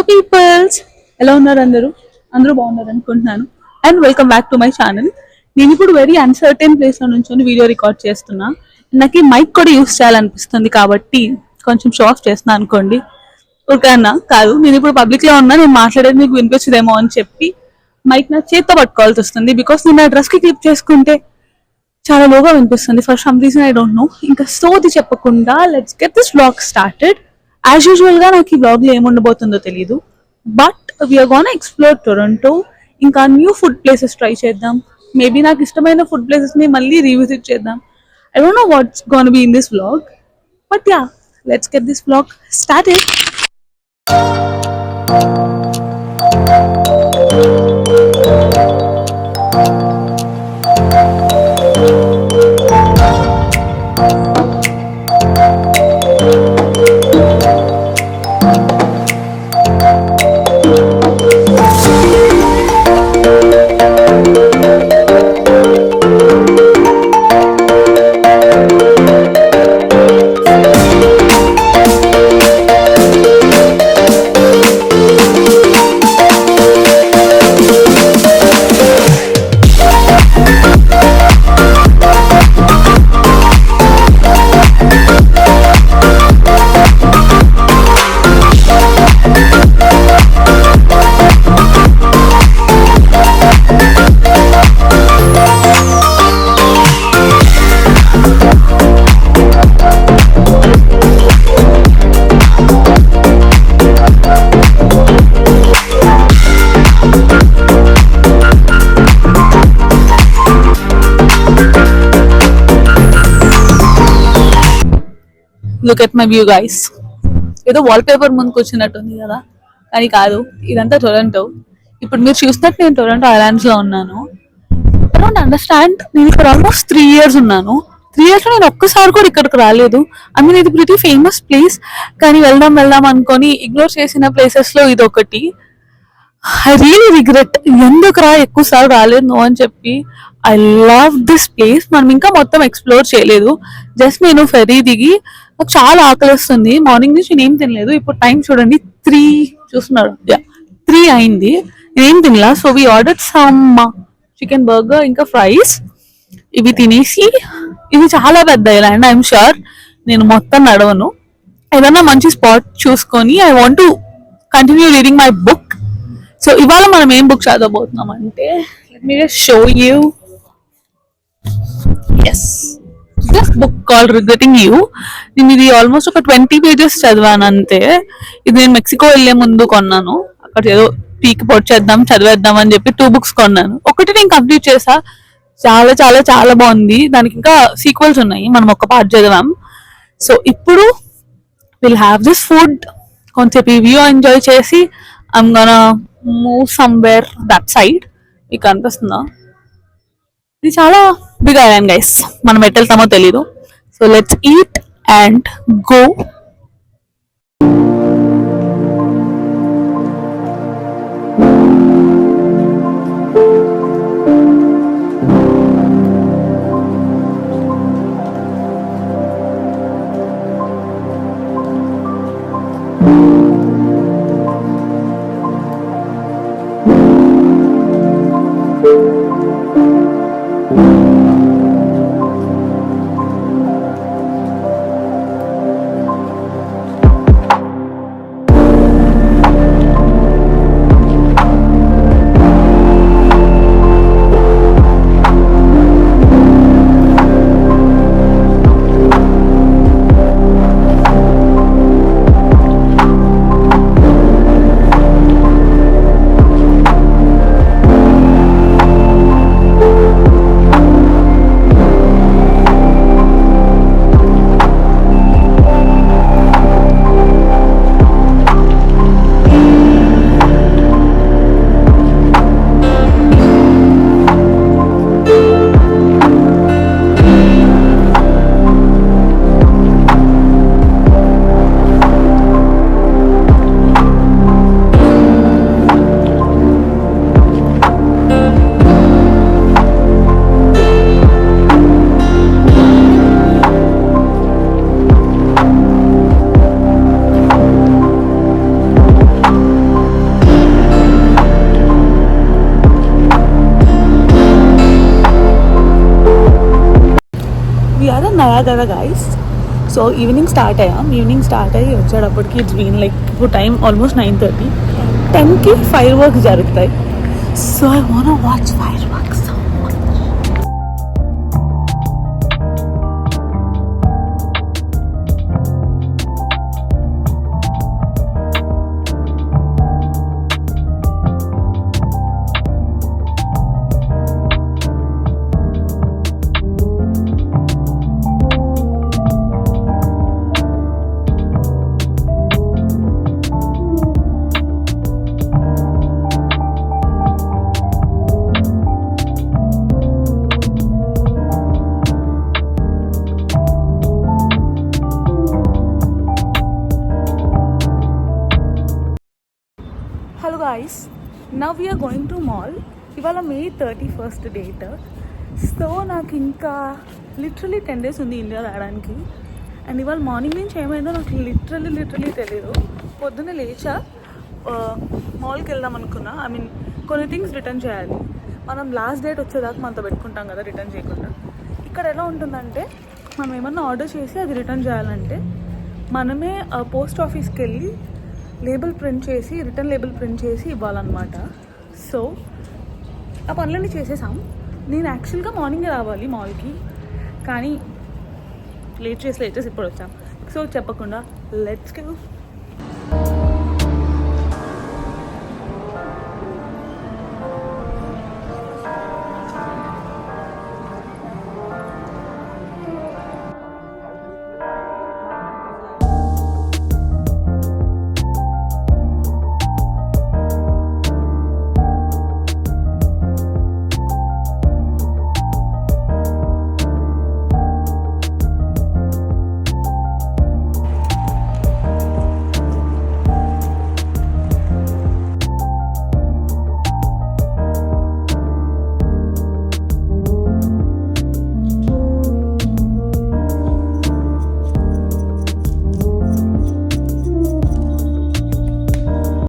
Hello peoples, ఎలా ఉన్నారు అందరూ? అందరూ బాగున్నారు అనుకుంటున్నాను. And welcome back to my channel. నేను ఇప్పుడు వెరీ అన్సర్టెన్ ప్లేస్ లో నుంచి వీడియో రికార్డ్ చేస్తున్నా. నాకు ఈ మైక్ కూడా యూస్ చేయాలనిపిస్తుంది కాబట్టి కొంచెం షో ఆఫ్ చేస్తున్నా అనుకోండి. ఓకేనా? కాదు, నేను ఇప్పుడు పబ్లిక్ లో ఉన్నా, నేను మాట్లాడేది మీకు వినిపించదేమో అని చెప్పి మైక్ నా చేత్తో పట్టుకోవాల్సి వస్తుంది. బికాస్ నేను నా డ్రెస్ కి క్లిప్ చేసుకుంటే చాలా లోగా వినిపిస్తుంది. For some reason I don't know. ఇంకా సోది చెప్పకుండా let's get this vlog started. As usual గా నాకు ఈ వ్లాగ్ లో ఏముండబోతుందో తెలియదు, but we're gonna explore Toronto. ఇంకా న్యూ ఫుడ్ ప్లేసెస్ ట్రై చేద్దాం. మేబీ నాకు ఇష్టమైన ఫుడ్ ప్లేసెస్ ని మళ్ళీ రీవిజిట్ చేద్దాం. I don't know what's gonna be in this vlog, but yeah, let's get this vlog started. Look at my view guys. ఏదో wall paper ముందుకు వచ్చినట్టుంది కదా, కానీ కాదు, ఇదంతా టొరంటో. ఇప్పుడు మీరు చూసినట్టు నేను టొరంటో ఐలాండ్స్ లో ఉన్నాను. I don't understand. నేను ఇక్కడ ఆల్మోస్ట్ 3 years ఉన్నాను. 3 years లో నేను ఒక్కసారి కూడా ఇక్కడికి రాలేదు. ఐ మీన్, ఇది ప్రిటీ ఫేమస్ ప్లేస్, కానీ వెళ్దాం వెళ్దాం అనుకొని ఇగ్నోర్ చేసిన ప్లేసెస్ లో ఇది ఒకటి. ఐ రియలీ రిగ్రెట్ ఎందుకు ఎక్కువ సార్లు రాలేదు అని చెప్పి. I love this place. మనం ఇంకా మొత్తం ఎక్స్ప్లోర్ చేయలేదు. జస్ట్ నేను ఫెరీ దిగి, నాకు చాలా ఆకలిస్తుంది. మార్నింగ్ నుంచి నేను ఏం తినలేదు. ఇప్పుడు టైం చూడండి, 3 చూస్తున్నాడు, 3 అయింది. నేనేం తినలా. So we order some chicken burger ఇంకా ఫ్రైస్. ఇవి తినేసి, ఇది చాలా పెద్ద ఐలాండ్. ఐఎమ్ షూర్ నేను మొత్తం నడవను. ఏదన్నా మంచి స్పాట్ చూసుకొని I want to continue reading my book. So ఇవాళ మనం ఏం బుక్ చదవబోతున్నాం అంటే, let me just show you. Yes, this book called regretting you. నేను ఇది ఆల్మోస్ట్ ఒక 20 pages చదివాను అంతే. ఇది నేను మెక్సికో వెళ్లే ముందు కొన్నాను. అక్కడ ఏదో పీక్ పొడి చేద్దాం, చదివేద్దాం అని చెప్పి 2 books కొన్నాను. ఒకటి నేను కంప్లీట్ చేసా. చాలా చాలా చాలా బాగుంది. దానికి ఇంకా సీక్వెల్స్ ఉన్నాయి. మనం ఒక పార్ట్ చదివాం. సో ఇప్పుడు విల్ హ్యావ్ దిస్ ఫుడ్, కొంచెం ఈ వ్యూ ఎంజాయ్ చేసి I'm gonna move somewhere that side. మీకు అనిపిస్తుందా? ఇది చాలా బిగ్ ఐలాండ్ గైస్. మనం ఎటు వెళ్తామో తెలీదు. So let's eat and go. Niagara guys. So evening start అయ్యి వచ్చేటప్పటికి ఇట్స్ బీన్ లైక్ ఇప్పుడు టైం ఆల్మోస్ట్ 9:30. 10కి ఫైర్ వర్క్స్ జరుగుతాయి. So I want watch fireworks. Hello guys, now we're going to mall. ఇవాళ May 31st డేట్. సో నాకు ఇంకా literally 10 days ఉంది India రావడానికి. అండ్ ఇవాళ మార్నింగ్ నుంచి ఏమైందో నాకు లిటరలీ తెలియదు. పొద్దున్నే లేచా మాల్కి వెళ్దాం అనుకున్నా. ఐ మీన్ కొన్ని థింగ్స్ రిటర్న్ చేయాలి. మనం లాస్ట్ డేట్ వచ్చేదాకా మనతో పెట్టుకుంటాం కదా రిటర్న్ చేయకుండా. ఇక్కడ ఎలా ఉంటుందంటే మనం ఏమన్నా ఆర్డర్ చేసి అది రిటర్న్ చేయాలంటే మనమే పోస్ట్ ఆఫీస్కి వెళ్ళి రిటర్న్ లేబుల్ ప్రింట్ చేసి ఇవ్వాలన్నమాట. సో ఆ పనులన్నీ చేసేసాం. నేను యాక్చువల్గా మార్నింగే రావాలి మాల్కి, కానీ లేట్ చేసి ఇప్పుడు వచ్చాం. సో చెప్పకుండా లెట్స్ గో.